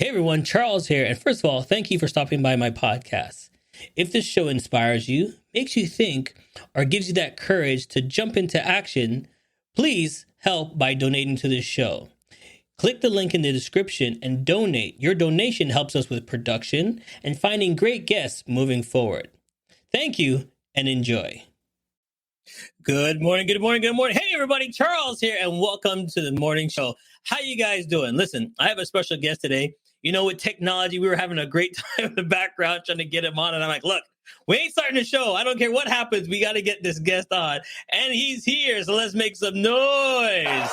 Hey everyone, Charles here. And first of all, thank you for stopping by my podcast. If this show inspires you, makes you think, or gives you that courage to jump into action, please help by donating to this show. Click the link in the description and donate. Your donation helps us with production and finding great guests moving forward. Thank you and enjoy. Good morning, good morning, good morning. Hey everybody, Charles here and welcome to the morning show. How you guys doing? Listen, I have a special guest today. You know, with technology, we were having a great time in the background trying to get him on. And I'm like, look, we ain't starting the show. I don't care what happens. We got to get this guest on. And he's here. So let's make some noise.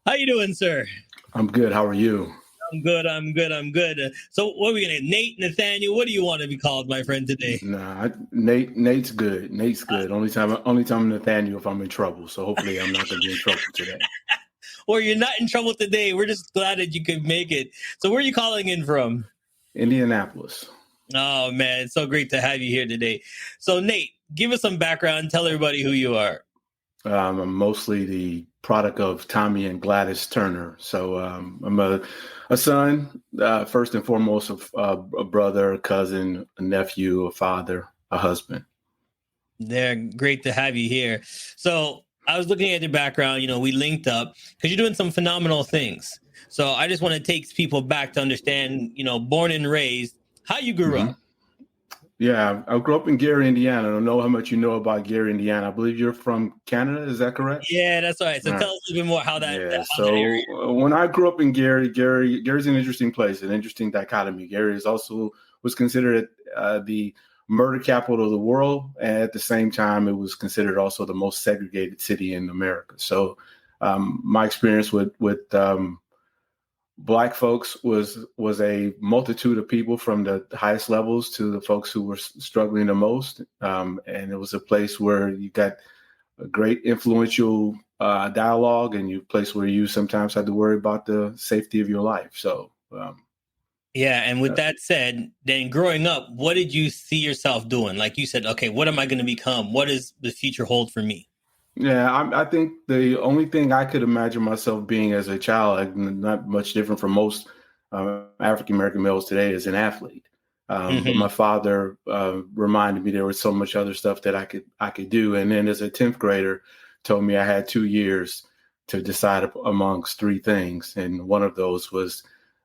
How you doing, sir? I'm good. How are you? I'm good. So what are we going to, Nate, Nathaniel, what do you want to be called, my friend, today? Nah, Nate's good. Nate's good. Only time Nathaniel if I'm in trouble. So hopefully I'm not going to be in trouble today. Or you're not in trouble today. We're just glad that you could make it. So where are you calling in from? Indianapolis. Oh, man. It's so great to have you here today. So, Nate, give us some background. Tell everybody who you are. I'm mostly the product of Tommy and Gladys Turner. So I'm a son, first and foremost, of a brother, a cousin, a nephew, a father, a husband. They're great to have you here. So I was looking at your background. You know, we linked up because you're doing some phenomenal things. So I just want to take people back to understand, you know, born and raised, how you grew up. Yeah, I grew up in Gary, Indiana. I don't know how much you know about Gary, Indiana. I believe you're from Canada. Is that correct? Yeah, that's right. So tell us a little bit more how that. Yeah. When I grew up in Gary's an interesting place, an interesting dichotomy. Gary was considered the murder capital of the world, and at the same time, it was considered also the most segregated city in America. So, my experience with Black folks was a multitude of people from the highest levels to the folks who were struggling the most. And it was a place where you got a great influential dialogue, and a place where you sometimes had to worry about the safety of your life. So, yeah. And with that said, then growing up, what did you see yourself doing? Like you said, okay, what am I going to become? What does the future hold for me? Yeah, I think the only thing I could imagine myself being as a child, not much different from most African-American males today, is an athlete. But my father reminded me there was so much other stuff that I could do. And then as a 10th grader, told me I had 2 years to decide amongst three things. And one of those was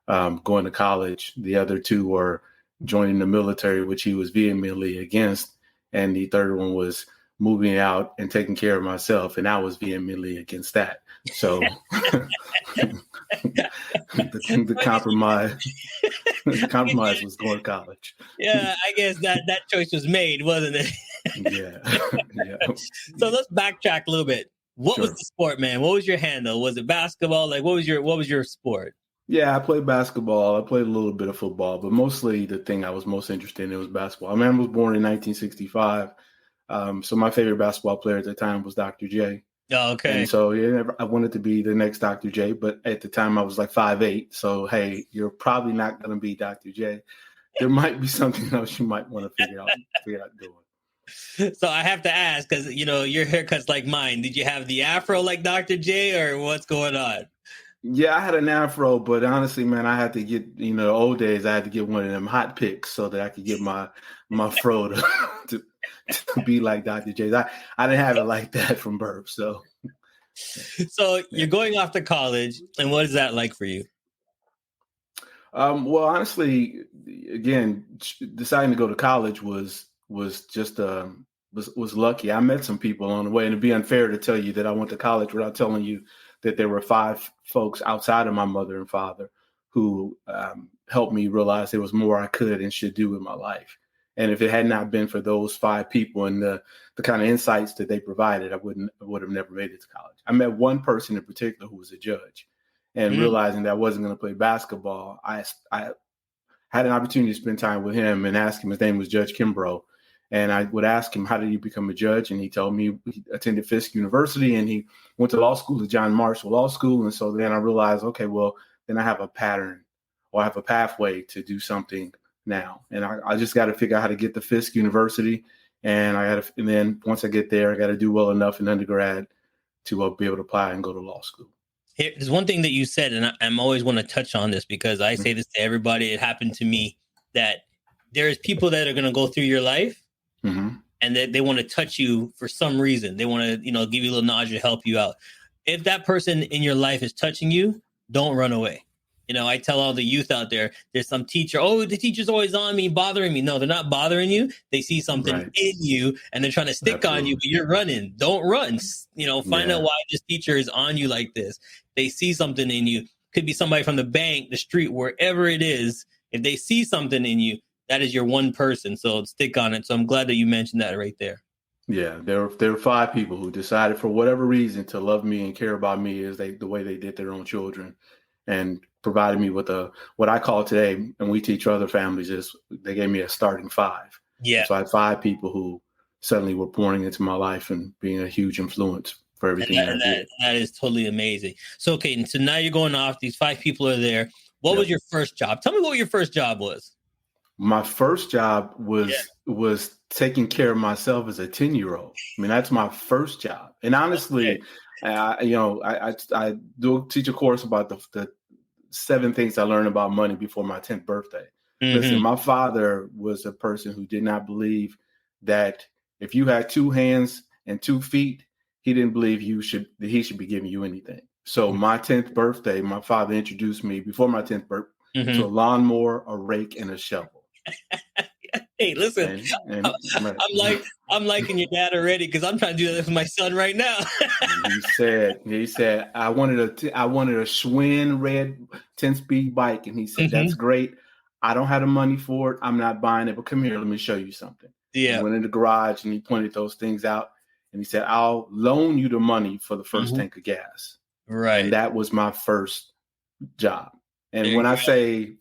going to college. The other two were joining the military, which he was vehemently against. And the third one was moving out and taking care of myself, and I was vehemently against that. So the compromise was going to college. Yeah, I guess that choice was made, wasn't it? Yeah. So let's backtrack a little bit. What was the sport, man? What was your handle? Was it basketball? Like, what was your sport? Yeah, I played basketball. I played a little bit of football, but mostly the thing I was most interested in was basketball. I was born in 1965. So my favorite basketball player at the time was Dr. J. Oh, okay. And so I wanted to be the next Dr. J, but at the time I was like 5'8". So, hey, you're probably not going to be Dr. J. There might be something else you might want to figure out doing. So I have to ask, because, you know, your haircut's like mine. Did you have the afro like Dr. J, or what's going on? Yeah, I had an afro, but honestly, man, I had to get, old days, I had to get one of them hot picks so that I could get my fro to be like Dr. J's. I didn't have it like that from birth. So you're going off to college, and what is that like for you? Well, honestly, again, deciding to go to college was just was lucky. I met some people on the way, and it'd be unfair to tell you that I went to college without telling you that there were 5 folks outside of my mother and father who helped me realize there was more I could and should do with my life. And if it had not been for those 5 people and the kind of insights that they provided, I would have never made it to college. I met one person in particular who was a judge, and realizing that I wasn't going to play basketball, I had an opportunity to spend time with him and ask him. His name was Judge Kimbrough. And I would ask him, how did you become a judge? And he told me he attended Fisk University and he went to law school at John Marshall Law School. And so then I realized, okay, well, then I have a pattern, or I have a pathway to do something now. And I just got to figure out how to get to Fisk University. And then once I get there, I got to do well enough in undergrad to be able to apply and go to law school. There's one thing that you said, and I'm always want to touch on this because I say this to everybody. It happened to me that there's people that are going to go through your life and they want to touch you for some reason. They want to, give you a little nudge to help you out. If that person in your life is touching you, don't run away. I tell all the youth out there, there's some teacher, the teacher's always on me, bothering me. No, they're not bothering you. They see something in you and they're trying to stick on you, but you're running. Don't run. Find out why this teacher is on you like this. They see something in you. Could be somebody from the bank, the street, wherever it is. If they see something in you, that is your one person. So stick on it. So I'm glad that you mentioned that right there. Yeah, there were 5 people who decided for whatever reason to love me and care about me as the way they did their own children, and provided me with what I call today, and we teach other families, is they gave me a starting 5. Yeah. So I had 5 people who suddenly were pouring into my life and being a huge influence for everything I did. That is totally amazing. So now you're going off. These 5 people are there. What was your first job? Tell me what your first job was. My first job was taking care of myself as a 10-year-old. I mean, that's my first job. And honestly, I do teach a course about the 7 things I learned about money before my 10th birthday. Listen, my father was a person who did not believe that if you had 2 hands and 2 feet, he didn't believe that he should be giving you anything. So my 10th birthday, my father introduced me before my 10th birthday to a lawnmower, a rake, and a shovel. Hey, listen, I'm liking your dad already because I'm trying to do that for my son right now. he said, I wanted a Schwinn red 10-speed bike. And he said, that's great. I don't have the money for it. I'm not buying it, but come here, let me show you something. Yeah. He went in the garage and he pointed those things out and he said, I'll loan you the money for the first tank of gas. Right. And that was my first job. And when I say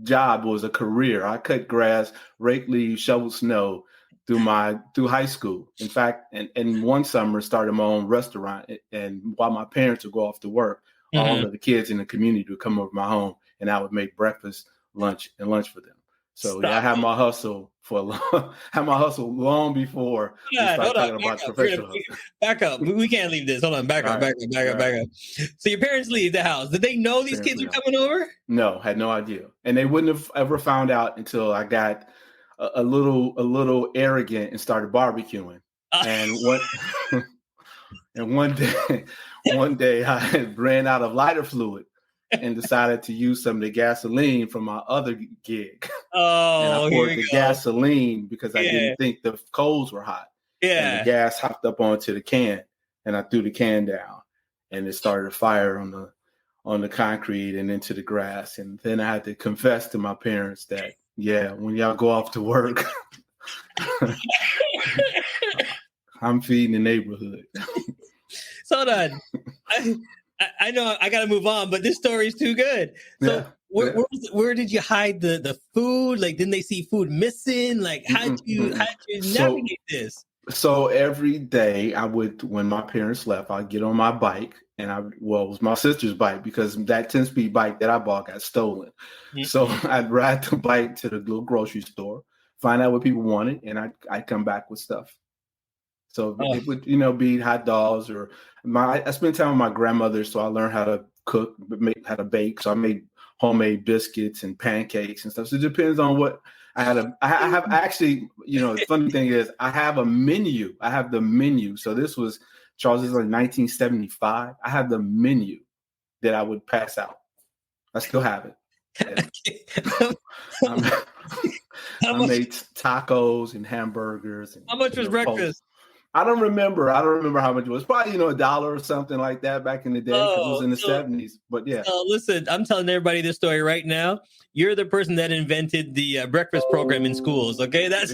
job, was a career. I cut grass, rake leaves, shovel snow through high school. In fact, and one summer started my own restaurant. And while my parents would go off to work, all of the kids in the community would come over to my home, and I would make breakfast, lunch for them. So I had my hustle long before we started talking about professional hustle. Back up. We can't leave this. Hold on. Back up. So your parents leave the house. Did they know these kids were coming over? No, had no idea. And they wouldn't have ever found out until I got a little arrogant and started barbecuing. And one day I had ran out of lighter fluid and decided to use some of the gasoline from my other gig. Oh, and I poured the gasoline because I didn't think the coals were hot. Yeah. And the gas hopped up onto the can, and I threw the can down, and it started a fire on the concrete and into the grass. And then I had to confess to my parents that, when y'all go off to work, I'm feeding the neighborhood. So hold on. I know I got to move on, but this story is too good. So where did you hide the food? Like, didn't they see food missing? Like, how'd you navigate this? So every day when my parents left, I'd get on my bike it was my sister's bike because that 10-speed bike that I bought got stolen. Mm-hmm. So I'd ride the bike to the little grocery store, find out what people wanted, and I'd come back with stuff. So it would, be hot dogs or I spent time with my grandmother, so I learned how to cook, how to bake. So I made homemade biscuits and pancakes and stuff. So it depends on what I have actually, the funny thing is I have a menu. I have the menu. So this was, Charles, this is like 1975. I have the menu that I would pass out. I still have it. I made tacos and hamburgers. And, how much was breakfast? I don't remember how much it was. Probably, $1 or something like that back in the day. Because it was in the 70s. But yeah. So listen, I'm telling everybody this story right now. You're the person that invented the breakfast program in schools. Okay, that's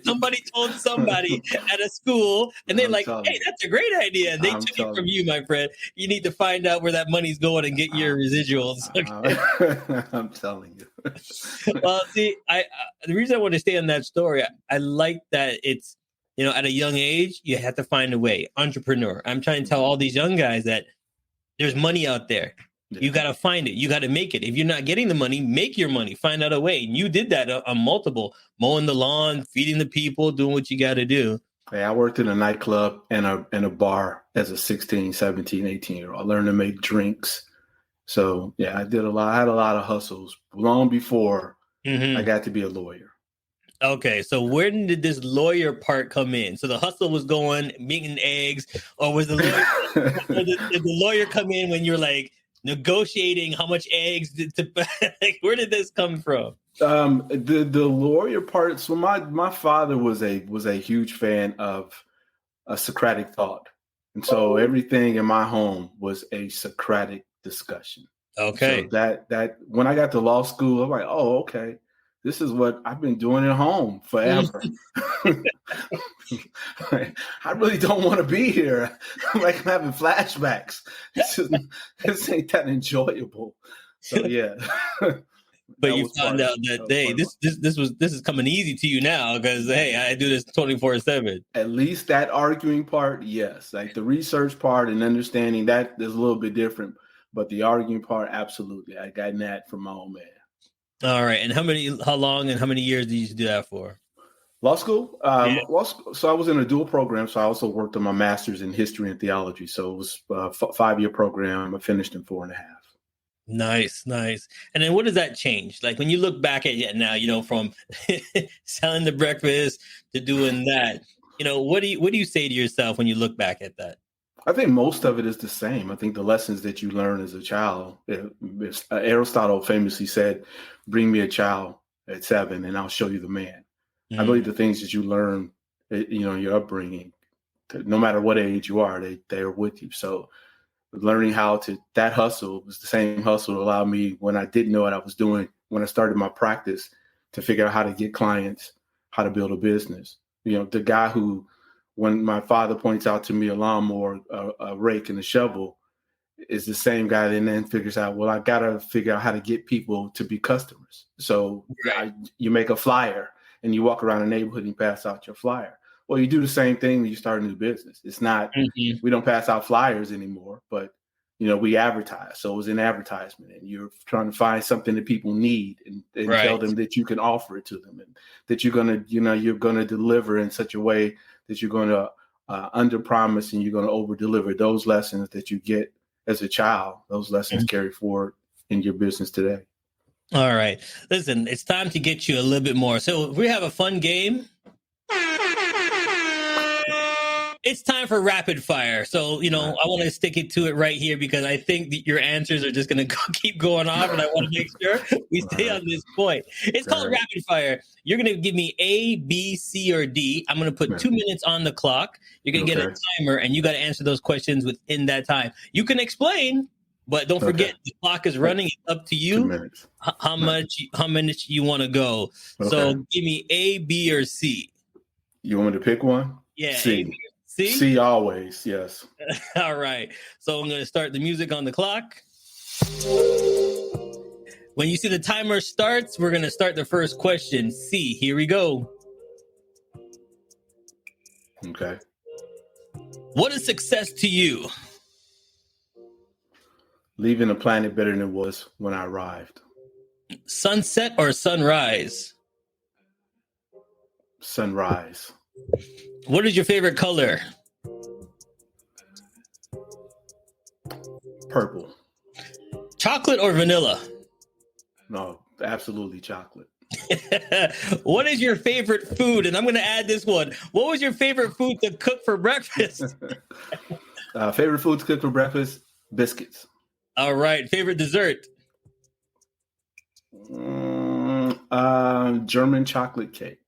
somebody told somebody at a school, and they're like, "Hey, that's a great idea." And they took it from you, my friend. You need to find out where that money's going and get your residuals. Okay? I'm telling you. Well, see, the reason I want to stay on that story, I like that it's. At a young age, you have to find a way. Entrepreneur. I'm trying to tell all these young guys that there's money out there. Yeah. You got to find it. You got to make it. If you're not getting the money, make your money. Find out a way. And you did that on multiple. Mowing the lawn, feeding the people, doing what you got to do. Hey, I worked in a nightclub and a bar as a 16, 17, 18-year-old. I learned to make drinks. So, yeah, I did a lot. I had a lot of hustles long before I Mm-hmm. got to be a lawyer. Okay, so where did this lawyer part come in? So the hustle was going, making eggs, or was the lawyer? Or did the lawyer come in when you're like negotiating how much eggs to like? Where did this come from? The lawyer part. So my father was a huge fan of a Socratic thought, and so everything in my home was a Socratic discussion. So Okay. that when I got to law school, I'm like, oh, okay, this is what I've been doing at home forever. I really don't want to be here. I'm like, I'm having flashbacks. This ain't that enjoyable. So yeah, But you found out that that was hey, part of this is coming easy to you now because hey, I do this 24/7. at least that arguing part, yes. Like the research part and understanding that is a little bit different, but the arguing part, absolutely. I got that from my old man. All right, and how long, and how many years did you do that for? Law school? Yeah, Law school. So I was in a dual program. So I also worked on my master's in history and theology. So it was a 5-year program. I finished in 4.5. nice, nice. And then what does that change? Like when you look back at it now, from selling the breakfast to doing that, what do you say to yourself when you look back at that? I think most of it is the same. I think the lessons that you learn as a child. Aristotle famously said, "Bring me a child at 7, and I'll show you the man." I believe Mm, the things that you learn, your upbringing, no matter what age you are, they are with you. So learning that hustle was the same hustle that allowed me when I didn't know what I was doing, when I started my practice, to figure out how to get clients, how to build a business. The guy who, when my father points out to me a lawnmower, a rake, and a shovel, is the same guy that then figures out, well, I got to figure out how to get people to be customers. So right. you make a flyer and you walk around the neighborhood and you pass out your flyer. Well, you do the same thing when you start a new business. It's not, Mhm. we don't pass out flyers anymore, but we advertise. So it was an advertisement, and you're trying to find something that people need and tell Right. them that you can offer it to them, and that you're going to deliver in such a way that you're going to under promise and you're going to over deliver. Those lessons that you get as a child, those lessons Mhm. carry forward in your business today. All right. Listen, it's time to get you a little bit more. So we have a fun game. It's time for rapid fire. So, All right. I want to stick it to it right here because I think that your answers are just going to keep going off. And I want to make sure we All stay right. on this point. It's All called right. rapid fire. You're going to give me A, B, C, or D. I'm going to put Yeah. 2 minutes on the clock. You're going to get a Okay. timer and you got to answer those questions within that time. You can explain, but don't Okay. forget the clock is Uh, running. It's up to two you minutes. how minutes you want to go. Okay. So give me A, B, or C. You want me to pick one? Yeah, A, B, C. or C. C always. Yes. All right. So I'm going to start the music on the clock. When you see the timer starts, we're going to start the first question. C, here we go. Okay. What is success to you? Leaving the planet better than it was when I arrived. Sunset or sunrise? Sunrise. What is your favorite color? Purple. Chocolate or vanilla? No, absolutely chocolate. What is your favorite food? And I'm going to add this one. What was your favorite food to cook for breakfast? Favorite food to cook for breakfast? Biscuits. All right. Favorite dessert? German chocolate cake.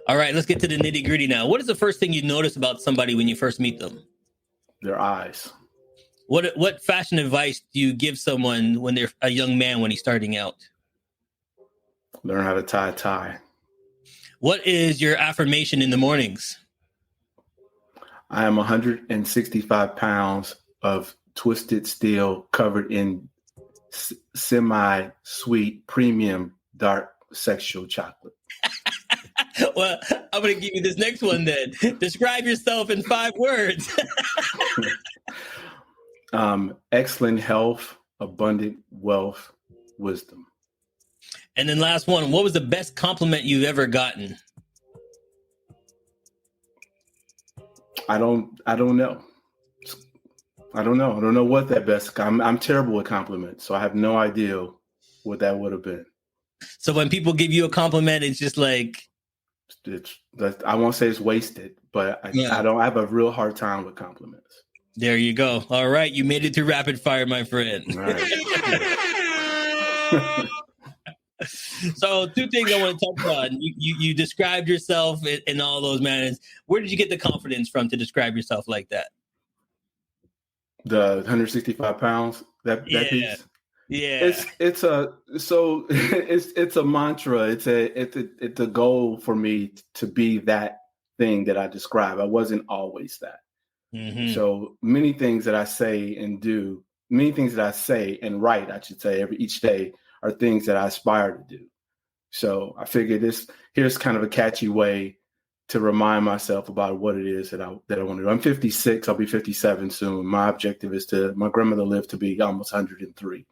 All right. Let's get to the nitty gritty now. What is the first thing you notice about somebody when you first meet them? Their eyes. What fashion advice do you give someone when they're a young man when he's starting out? Learn how to tie a tie. What is your affirmation in the mornings? I am 165 pounds of twisted steel covered in semi-sweet premium dark sexual chocolate. Well, I'm going to give you this next one then. Describe yourself in 5 words. Excellent health, abundant wealth, wisdom. And then last one, what was the best compliment you've ever gotten? I don't know. I don't know. I don't know what that best. I'm terrible with compliments, so I have no idea what that would have been. So when people give you a compliment, it's just like I won't say it's wasted, but I don't. I have a real hard time with compliments. There you go. All right, you made it through rapid fire, my friend. All right. So 2 things I want to touch on. You described yourself in all those manners. Where did you get the confidence from to describe yourself like that? The 165 pounds, that piece. Yeah. It's a mantra. It's a goal for me to be that thing that I describe. I wasn't always that. Mm-hmm. So many things that I say and do, many things that I say and write, I should say, each day are things that I aspire to do. So I figured here's kind of a catchy way to remind myself about what it is that I want to do. I'm 56. I'll be 57 soon. My objective is my grandmother lived to be almost 103. Okay.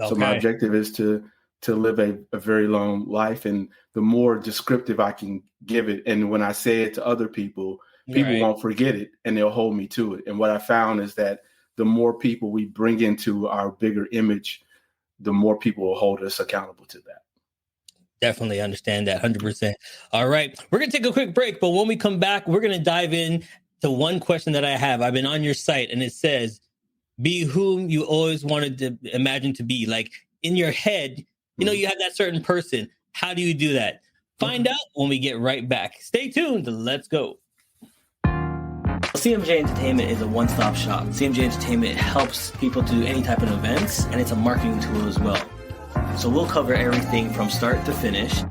So my objective is to live a very long life. And the more descriptive I can give it, and when I say it to other people won't forget it and they'll hold me to it. And what I found is that the more people we bring into our bigger image, the more people will hold us accountable to that. Definitely understand that 100%. All right. We're going to take a quick break, but when we come back, we're going to dive in to one question that I have. I've been on your site and it says, be whom you always wanted to imagine to be. Like in your head, you know, you have that certain person. How do you do that? Find out when we get right back. Stay tuned. Let's go. CMJ Entertainment is a one-stop shop. CMJ Entertainment helps people do any type of events, and it's a marketing tool as well. So we'll cover everything from start to finish.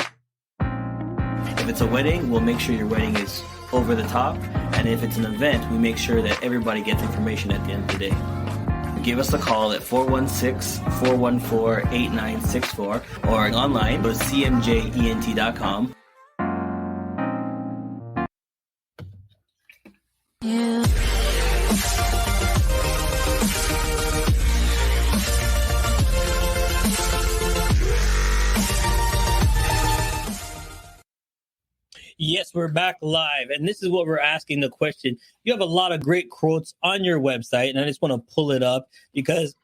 If it's a wedding, we'll make sure your wedding is over the top. And if it's an event, we make sure that everybody gets information at the end of the day. Give us a call at 416-414-8964 or online, go to cmjent.com. Yeah. Yes, we're back live, and this is what we're asking the question. You have a lot of great quotes on your website, and I just want to pull it up because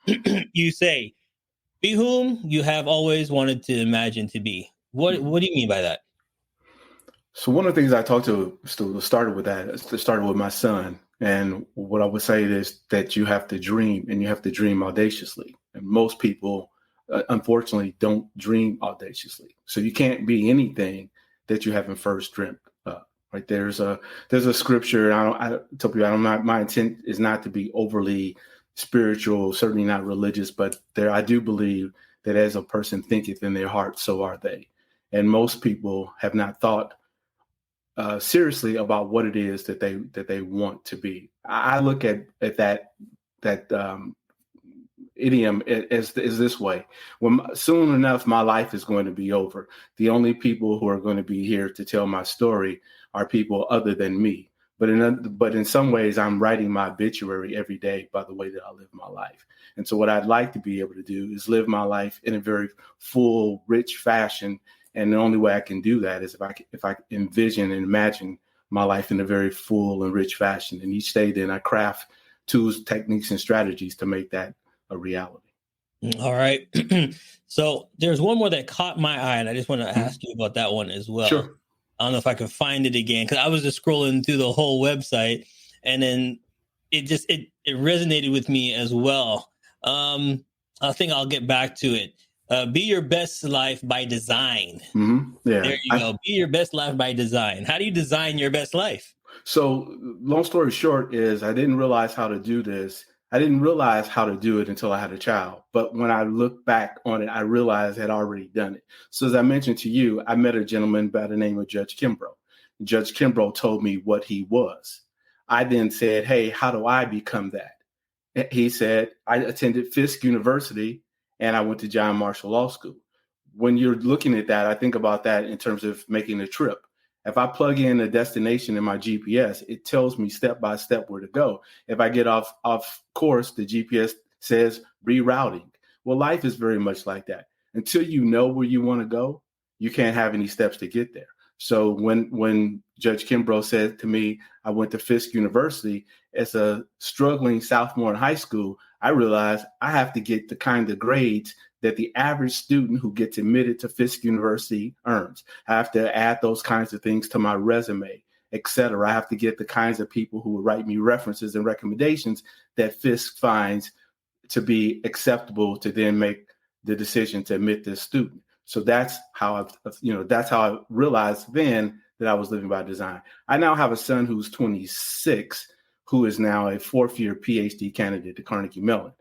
you say, be whom you have always wanted to imagine to be. What do you mean by that? So one of the things I talked to started with my son. And what I would say is that you have to dream, and you have to dream audaciously. And most people, unfortunately, don't dream audaciously. So you can't be anything that you haven't first dreamt of. Right? There's a scripture. My intent is not to be overly spiritual, certainly not religious, but I do believe that as a person thinketh in their heart, so are they. And most people have not thought seriously about what it is that they want to be. I look at that idiom is this way: when soon enough my life is going to be over, the only people who are going to be here to tell my story are people other than me. But in some ways, I'm writing my obituary every day by the way that I live my life. And so what I'd like to be able to do is live my life in a very full, rich fashion. And the only way I can do that is if I envision and imagine my life in a very full and rich fashion. And each day, then I craft tools, techniques, and strategies to make that a reality. All right. So there's one more that caught my eye, and I just want to ask you about that one as well. Sure. I don't know if I can find it again, because I was just scrolling through the whole website, and then it resonated with me as well. I think I'll get back to it. Be your best life by design. Mm-hmm. Yeah. There you go. Be your best life by design. How do you design your best life? So long story short is I didn't realize how to do this. I didn't realize how to do it until I had a child. But when I look back on it, I realized I had already done it. So as I mentioned to you, I met a gentleman by the name of Judge Kimbrough. Judge Kimbrough told me what he was. I then said, hey, how do I become that? He said, I attended Fisk University and I went to John Marshall Law School. When you're looking at that, I think about that in terms of making a trip. If I plug in a destination in my GPS, it tells me step by step where to go. If I get off course, the GPS says rerouting. Well, life is very much like that. Until you know where you want to go, you can't have any steps to get there. So when Judge Kimbrough said to me, I went to Fisk University as a struggling sophomore in high school. I realized I have to get the kind of grades that the average student who gets admitted to Fisk University earns. I have to add those kinds of things to my resume, et cetera. I have to get the kinds of people who will write me references and recommendations that Fisk finds to be acceptable to then make the decision to admit this student. So that's how I realized then that I was living by design. I now have a son who's 26, who is now a fourth-year PhD candidate at Carnegie Mellon.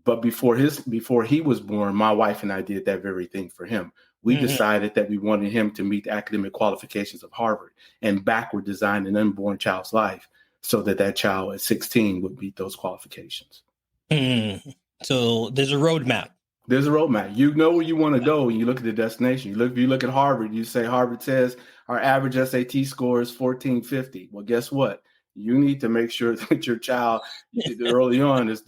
But before he was born, my wife and I did that very thing for him. We decided that we wanted him to meet the academic qualifications of Harvard and backward design an unborn child's life so that child at 16 would meet those qualifications. So there's a roadmap. There's a roadmap. You know where you want to go when you look at the destination. If you look at Harvard, you say Harvard says our average SAT score is 1450. Well, guess what? You need to make sure that your child early on is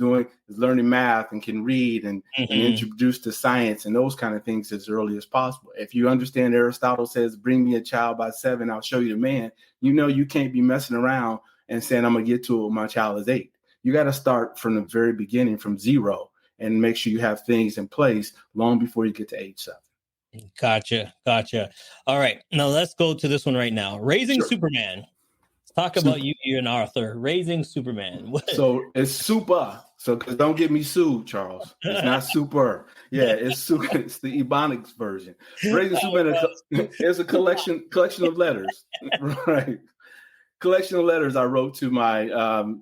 learning math and can read and introduced to science and those kind of things as early as possible. If you understand Aristotle says, bring me a child by 7, I'll show you the man. You know you can't be messing around and saying, I'm going to get to it when my child is 8. You got to start from the very beginning, from 0, and make sure you have things in place long before you get to age 7. Gotcha. All right. Now let's go to this one right now. Raising Superman. Talk about you're an author, Raising Superman. So it's super. So don't get me sued, Charles. It's not super. Yeah, it's super. It's the Ebonics version. Raising Superman is a collection of letters, right? Collection of letters I wrote to my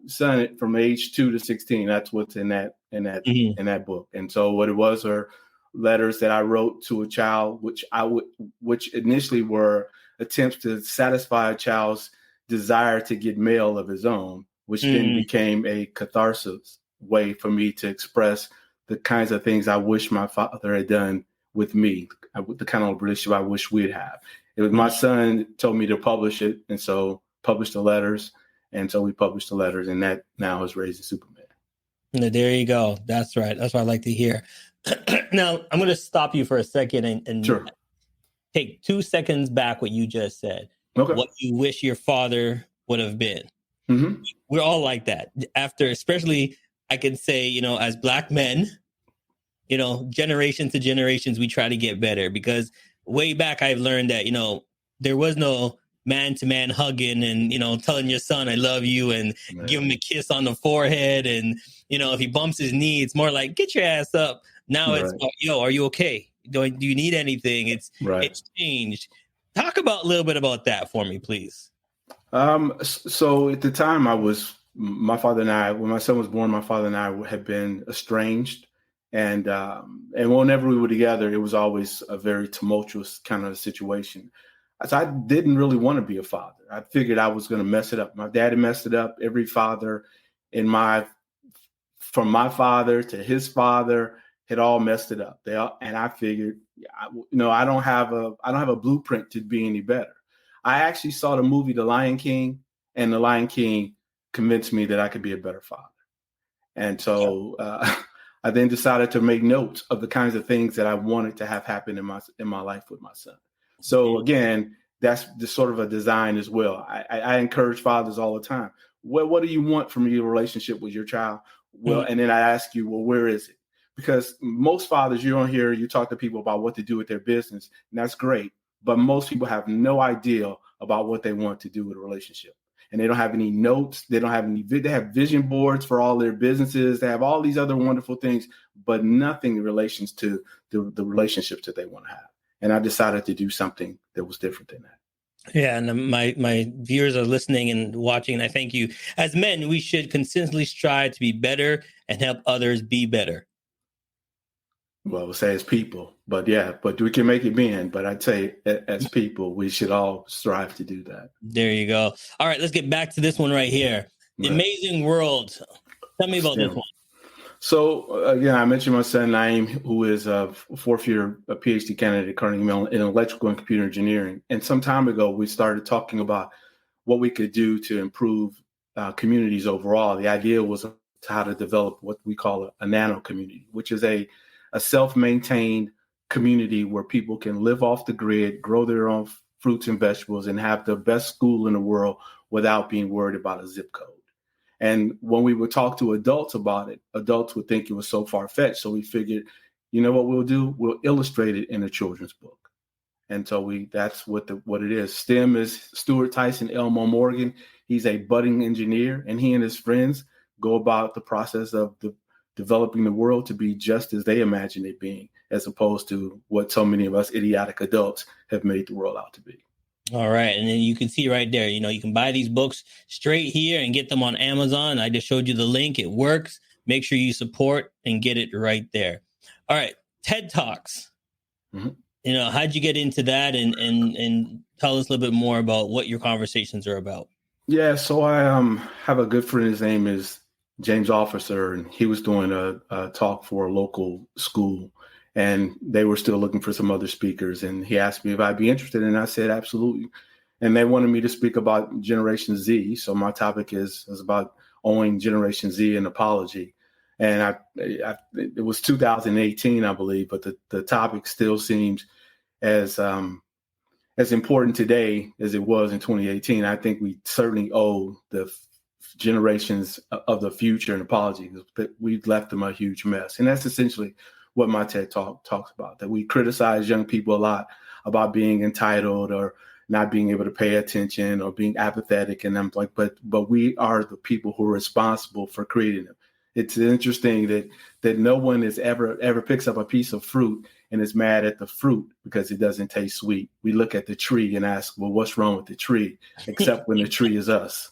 son from age 2 to 16. That's what's in that book. And so what it was are letters that I wrote to a child, which initially were attempts to satisfy a child's desire to get mail of his own, which then became a catharsis way for me to express the kinds of things I wish my father had done with me, the kind of relationship I wish we'd have. It was my son told me to publish it, and so published the letters, and so we published the letters, and that now is Raising Superman. There you go. That's right. That's what I like to hear. Now, I'm going to stop you for a second and sure. Take 2 seconds back what you just said. Okay. What you wish your father would have been. Mm-hmm. We're all like that. Especially, I can say, as Black men, generation to generations, we try to get better because way back I've learned that, there was no man-to-man hugging and, telling your son, I love you and give him a kiss on the forehead. And, if he bumps his knee, it's more like, get your ass up. Now it's, are you okay? Do you need anything? It's changed. Talk about a little bit about that for me, please. So at the time my father and I, when my son was born, my father and I had been estranged, and whenever we were together, it was always a very tumultuous kind of situation. So I didn't really want to be a father. I figured I was going to mess it up. My dad had messed it up. Every father from my father to his father had all messed it up. And I figured, I don't have a blueprint to be any better. I actually saw the movie The Lion King, and The Lion King convinced me that I could be a better father. And so I then decided to make notes of the kinds of things that I wanted to have happen in my life with my son. So again, that's just sort of a design as well. I encourage fathers all the time. What do you want from your relationship with your child? Well, and then I ask you, well, where is it? Because most fathers, you don't hear, you talk to people about what to do with their business, and that's great. But most people have no idea about what they want to do with a relationship. And they don't have any notes. They have vision boards for all their businesses. They have all these other wonderful things, but nothing in relation to the relationships that they want to have. And I decided to do something that was different than that. Yeah, and my viewers are listening and watching, and I thank you. As men, we should consistently strive to be better and help others be better. Well, we'll say as people, but we can make it men. But I'd say as people, we should all strive to do that. There you go. All right, let's get back to this one right here. The Amazing World. Tell me about this one. So again, I mentioned my son Naim, who is a fourth-year PhD candidate at Carnegie Mellon in electrical and computer engineering. And some time ago, we started talking about what we could do to improve communities overall. The idea was how to develop what we call a nano community, which is a self-maintained community where people can live off the grid, grow their own fruits and vegetables and have the best school in the world without being worried about a zip code. And when we would talk to adults about it, adults would think it was so far-fetched. So we figured, you know what we'll do? We'll illustrate it in a children's book. And so that's what it is. STEM is Stuart Tyson Elmo Morgan. He's a budding engineer, and he and his friends go about the process of developing the world to be just as they imagine it being, as opposed to what so many of us idiotic adults have made the world out to be. All right. And then you can see right there, you can buy these books straight here and get them on Amazon. I just showed you the link. It works. Make sure you support and get it right there. All right. TED Talks. Mm-hmm. How'd you get into that, and tell us a little bit more about what your conversations are about? Yeah. So I have a good friend. His name is James Officer, and he was doing a talk for a local school, and they were still looking for some other speakers. And he asked me if I'd be interested, and I said, absolutely. And they wanted me to speak about Generation Z. So my topic is about owning Generation Z and apology. And it was 2018, I believe, but the topic still seems as important today as it was in 2018. I think we certainly owe the generations of the future an apology, because we've left them a huge mess. And that's essentially what my TED Talk talks about, that we criticize young people a lot about being entitled or not being able to pay attention or being apathetic. And I'm like, but we are the people who are responsible for creating them. It's interesting that no one is ever picks up a piece of fruit and is mad at the fruit because it doesn't taste sweet. We look at the tree and ask, well, what's wrong with the tree? Except when the tree is us.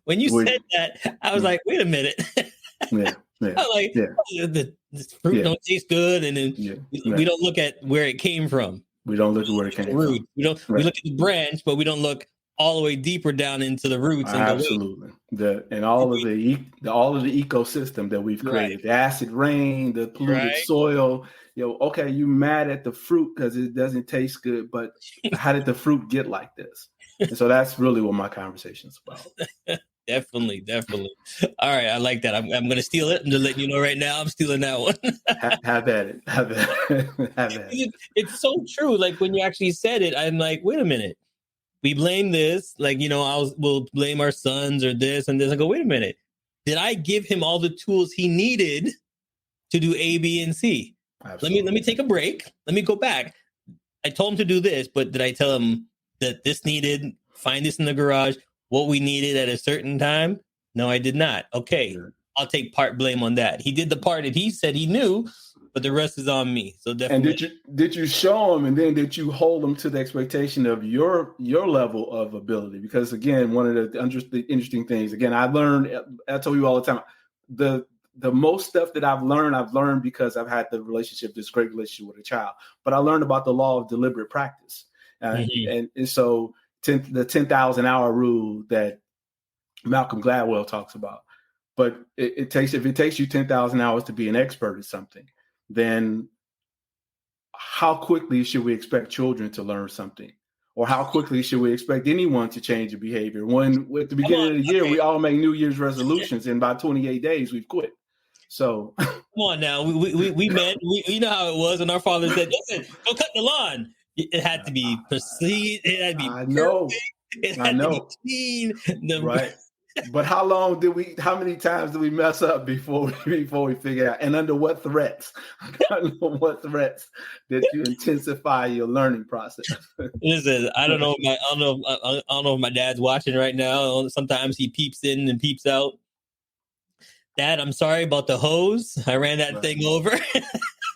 When you said that, I was like, wait a minute. Yeah. This fruit don't taste good, and then we don't look at where it came from. We don't look at where it came from. We look at the branch, but we don't look all the way deeper down into the roots. Absolutely. All of the ecosystem that we've created, the acid rain, the polluted soil. Okay, you mad at the fruit because it doesn't taste good, but how did the fruit get like this? And so that's really what my conversation is about. Definitely. All right, I like that. I'm going to steal it. I'm just letting you know right now. I'm stealing that one. Have at it. Have at it. It's so true. Like when you actually said it, I'm like, wait a minute. We blame this, we'll blame our sons or this and this. I go, wait a minute. Did I give him all the tools he needed to do A, B, and C? Absolutely. Let me take a break. Let me go back. I told him to do this, but did I tell him that this needed, find this in the garage, what we needed at a certain time? No, I did not. Okay, sure. I'll take part blame on that. He did the part that he said he knew, but the rest is on me. So definitely. And did you show him, and then did you hold him to the expectation of your level of ability? Because again, one of the interesting things, again, I tell you all the time, the most stuff that I've learned because I've had this great relationship with a child. But I learned about the law of deliberate practice, and so the 10,000 hour rule that Malcolm Gladwell talks about. But if it takes you 10,000 hours to be an expert at something, then how quickly should we expect children to learn something? Or how quickly should we expect anyone to change a behavior? When at the beginning of the year, we all make New Year's resolutions, and by 28 days, we've quit. So come on now, we men, you know how it was when our father said, "Listen, go cut the lawn." It had to be pristine. It had to be perfect. It had to be clean. Right. But how many times did we mess up before we figure out? And under what threats? What threats did you intensify your learning process? Listen, I don't know if my dad's watching right now. Sometimes he peeps in and peeps out. Dad, I'm sorry about the hose. I ran that thing over.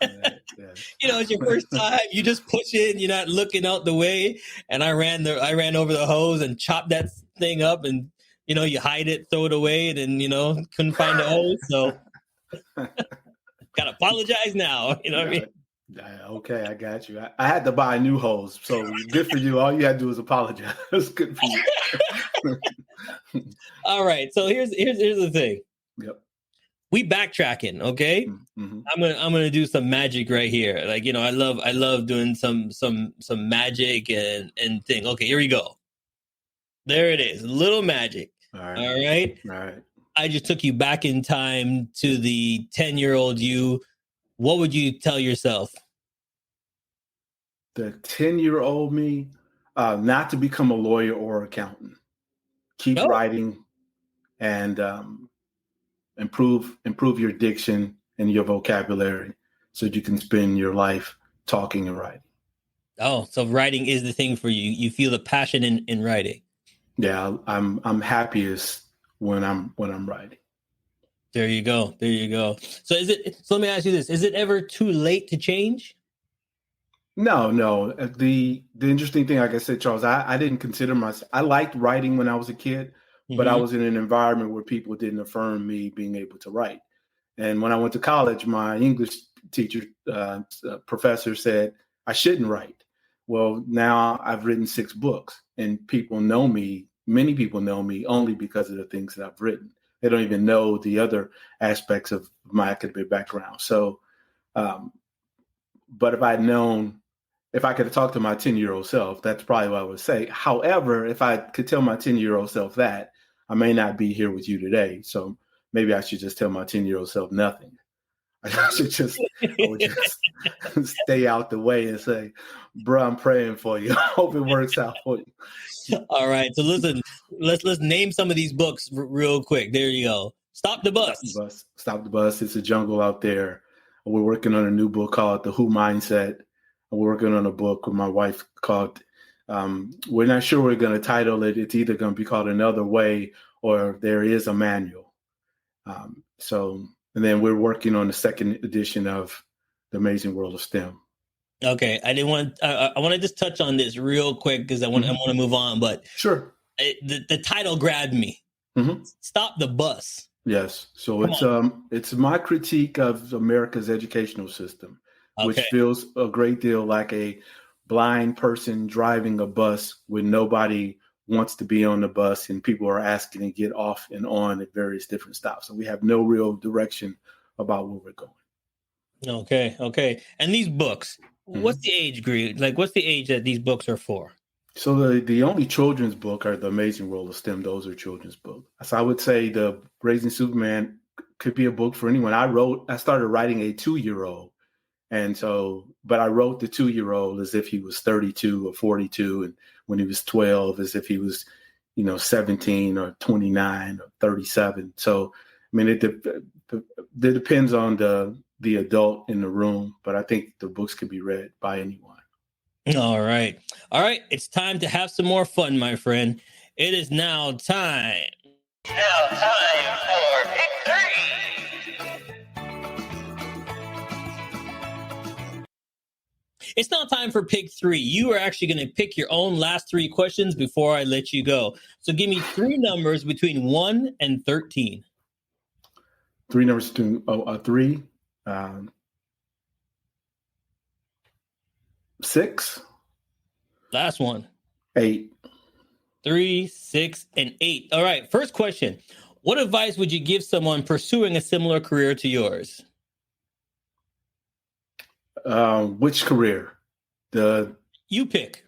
Yeah. It's your first time. You just push it. You're not looking out the way. And I ran over the hose and chopped that thing up, and you hide it, throw it away, and then couldn't find the hose. So gotta apologize now. You know what I mean? Okay, I got you. I had to buy a new hose, so good for you. All you had to do is apologize. Good for you. All right. So here's the thing. Yep. We backtracking, okay? Mm-hmm. I'm gonna do some magic right here. I love doing some magic and thing. Okay, here we go. There it is, a little magic. All right. I just took you back in time to the 10-year-old you. What would you tell yourself? The 10-year-old me, not to become a lawyer or accountant. Keep Oh, writing and improve your diction and your vocabulary so that you can spend your life talking and writing. oh, so writing is the thing for you. You feel the passion in writing. Yeah, I'm happiest when I'm writing. There you go. There you go. So so let me ask you this. Is it ever too late to change? No. The interesting thing, like I said, Charles, I didn't consider myself. I liked writing when I was a kid, but I Mm-hmm. was in an environment where people didn't affirm me being able to write. And when I went to college, my English teacher, professor said I shouldn't write. Well, now I've written 6 books, and people know me. Many people know me only because of the things that I've written. They don't even know the other aspects of my academic background. So, but if I could have talked to my 10-year-old self, that's probably what I would say. However, if I could tell my 10-year-old self that, I may not be here with you today. So maybe I should just tell my 10-year-old self nothing. I would just stay out the way and say, bro, I'm praying for you. I hope it works out for you. All right. So listen, let's name some of these books real quick. There you go. Stop the Stop the bus. bus. Stop the bus. It's a jungle out there. We're working on a new book called The Who Mindset. We're working on a book with my wife called, we're not sure we're going to title it. It's either going to be called Another Way or There Is a Manual. And then we're working on the second edition of The Amazing World of STEM. Okay, I didn't want. I want to just touch on this real quick because I want to move on. But Sure. The title grabbed me. Mm-hmm. Stop the bus. Yes. So it's my critique of America's educational system, which feels a great deal like a blind person driving a bus when nobody wants to be on the bus and people are asking to get off and on at various different stops. So we have no real direction about where we're going. Okay. And these books, what's the age group? Like, what's the age that these books are for? So the only children's book are The Amazing World of STEM. Those are children's books. So I would say the Raising Supaman could be a book for anyone. I started writing a 2-year-old. But I wrote the 2-year-old as if he was 32 or 42. And when he was 12, as if he was, 17 or 29 or 37. So, I mean, it depends on the adult in the room, but I think the books could be read by anyone. All right. It's time to have some more fun, my friend. It is now time. Now time for Pick 3. It's now time for Pick 3. You are actually going to pick your own last 3 questions before I let you go. So give me 3 numbers between 1 and 13. 3 numbers between 3. 6. Last one. 8. 3, 6, and 8. All right. First question. What advice would you give someone pursuing a similar career to yours? Which career? You pick.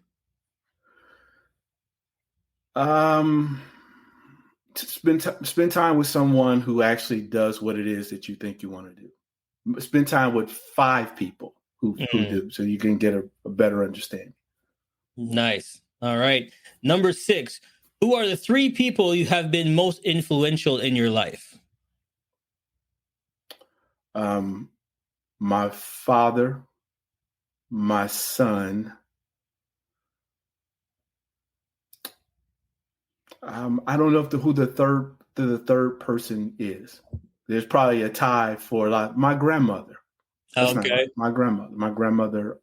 Spend time with someone who actually does what it is that you think you want to do. Spend time with 5 people who do, so you can get a better understanding. Nice. All right. Number 6. Who are the 3 people you have been most influential in your life? My father, my son. I don't know who the third person is. There's probably a tie for my grandmother. Okay. My grandmother,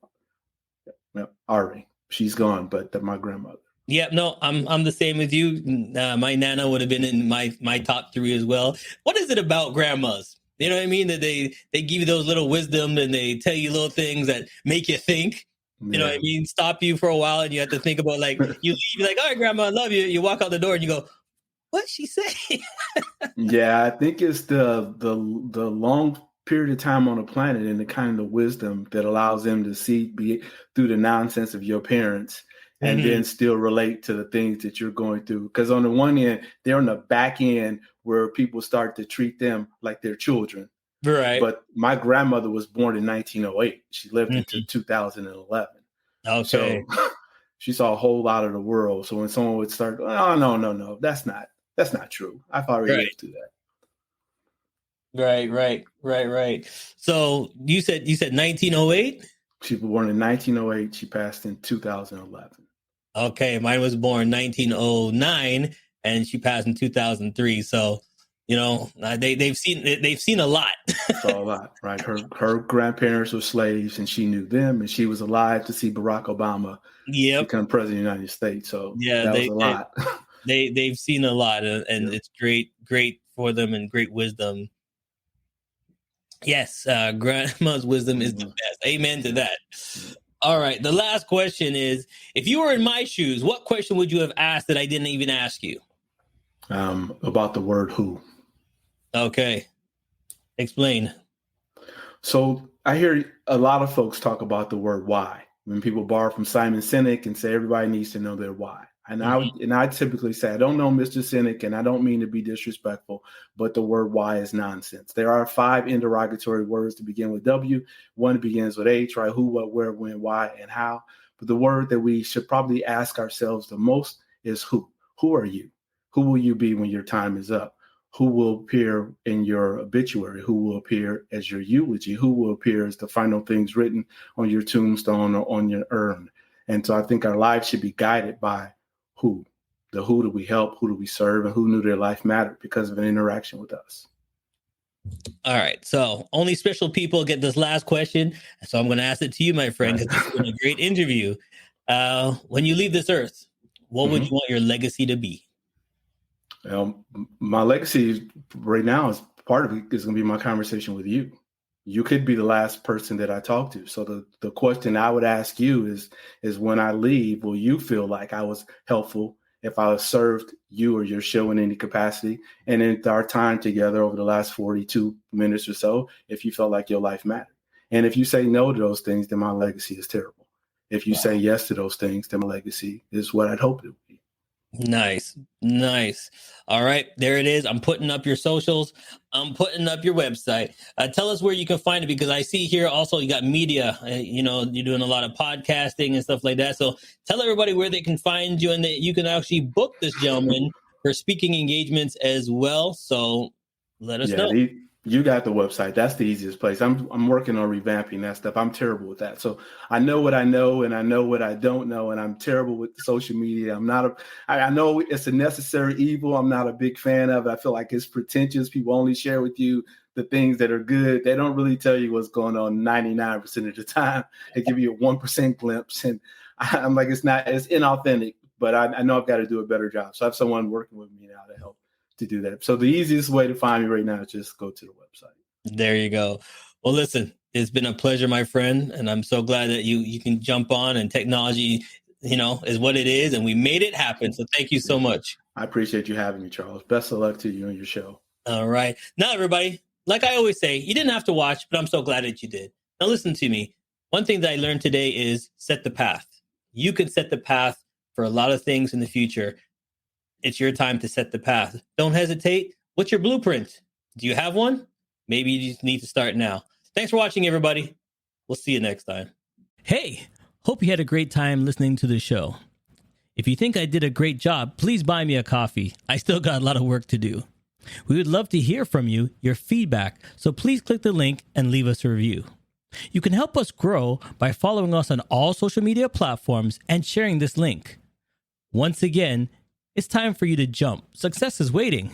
Ari. She's gone, but my grandmother. Yeah, no, I'm the same with you. My Nana would have been in my top 3 as well. What is it about grandmas? You know what I mean? That they give you those little wisdom and they tell you little things that make you think. Yeah. You know what I mean? Stop you for a while and you have to think about, like, you leave, you're like, all right, grandma, I love you. You walk out the door and you go, what'd she say? Yeah, I think it's the long period of time on the planet and the kind of wisdom that allows them to see through the nonsense of your parents and then still relate to the things that you're going through. Because on the one end, they're on the back end where people start to treat them like they're children. Right. But my grandmother was born in 1908. She lived into 2011. Okay. So she saw a whole lot of the world. So when someone would start, oh, no, that's not true. I've already Right. lived through that. Right. So you said 1908? She was born in 1908. She passed in 2011. Okay, mine was born 1909 and she passed in 2003. So, they've seen a lot. Saw a lot, right? Her grandparents were slaves, and she knew them, and she was alive to see Barack Obama Yep. become president of the United States. So Yeah, that was a lot. they've seen a lot, and Yep. it's great for them and great wisdom. Yes, grandma's wisdom is the best. Amen to that. All right, the last question is: if you were in my shoes, what question would you have asked that I didn't even ask you? About the word "who." Okay, explain. So I hear a lot of folks talk about the word "why" when people borrow from Simon Sinek and say everybody needs to know their why. And I typically say, I don't know Mr. Sinek, and I don't mean to be disrespectful, but the word "why" is nonsense. There are 5 interrogatory words to begin with W. One begins with H, right? Who, what, where, when, why, and how. But the word that we should probably ask ourselves the most is who. Who are you? Who will you be when your time is up? Who will appear in your obituary? Who will appear as your eulogy? Who will appear as the final things written on your tombstone or on your urn? And so I think our lives should be guided by who. The who do we help? Who do we serve? And who knew their life mattered because of an interaction with us? All right, so only special people get this last question. So I'm going to ask it to you, my friend, because it's been a great interview. When you leave this earth, what would you want your legacy to be? My legacy right now is part of it is going to be my conversation with you. You could be the last person that I talk to. So the question I would ask you is when I leave, will you feel like I was helpful if I served you or your show in any capacity? And in our time together over the last 42 minutes or so, if you felt like your life mattered. And if you say no to those things, then my legacy is terrible. If you say yes to those things, then my legacy is what I'd hope it would be. Nice. All right, there it is. I'm putting up your socials. I'm putting up your website. Tell us where you can find it, because I see here also you got media. You're doing a lot of podcasting and stuff like that. So tell everybody where they can find you, and that you can actually book this gentleman for speaking engagements as well. So let us know. You got the website. That's the easiest place. I'm working on revamping that stuff. I'm terrible with that. So I know what I know, and I know what I don't know, and I'm terrible with social media. I know it's a necessary evil. I'm not a big fan of it. I feel like it's pretentious. People only share with you the things that are good. They don't really tell you what's going on 99% of the time. They give you a 1% glimpse, and I'm like, it's inauthentic. But I know I've got to do a better job. So I have someone working with me now to help to do that. So the easiest way to find me right now is just go to the website. There you go. Well, listen, it's been a pleasure, my friend, and I'm so glad that you can jump on, and technology, is what it is, and we made it happen. So thank you so much. I appreciate you having me, Charles. Best of luck to you and your show. All right. Now, everybody, like I always say, you didn't have to watch, but I'm so glad that you did. Now, listen to me. One thing that I learned today is set the path. You can set the path for a lot of things in the future. It's your time to set the path. Don't hesitate. What's your blueprint? Do you have one? Maybe you just need to start now. Thanks for watching, everybody. We'll see you next time. Hey, hope you had a great time listening to the show. If you think I did a great job, please buy me a coffee. I still got a lot of work to do. We would love to hear from you, your feedback, so please click the link and leave us a review. You can help us grow by following us on all social media platforms and sharing this link. Once again, it's time for you to jump. Success is waiting.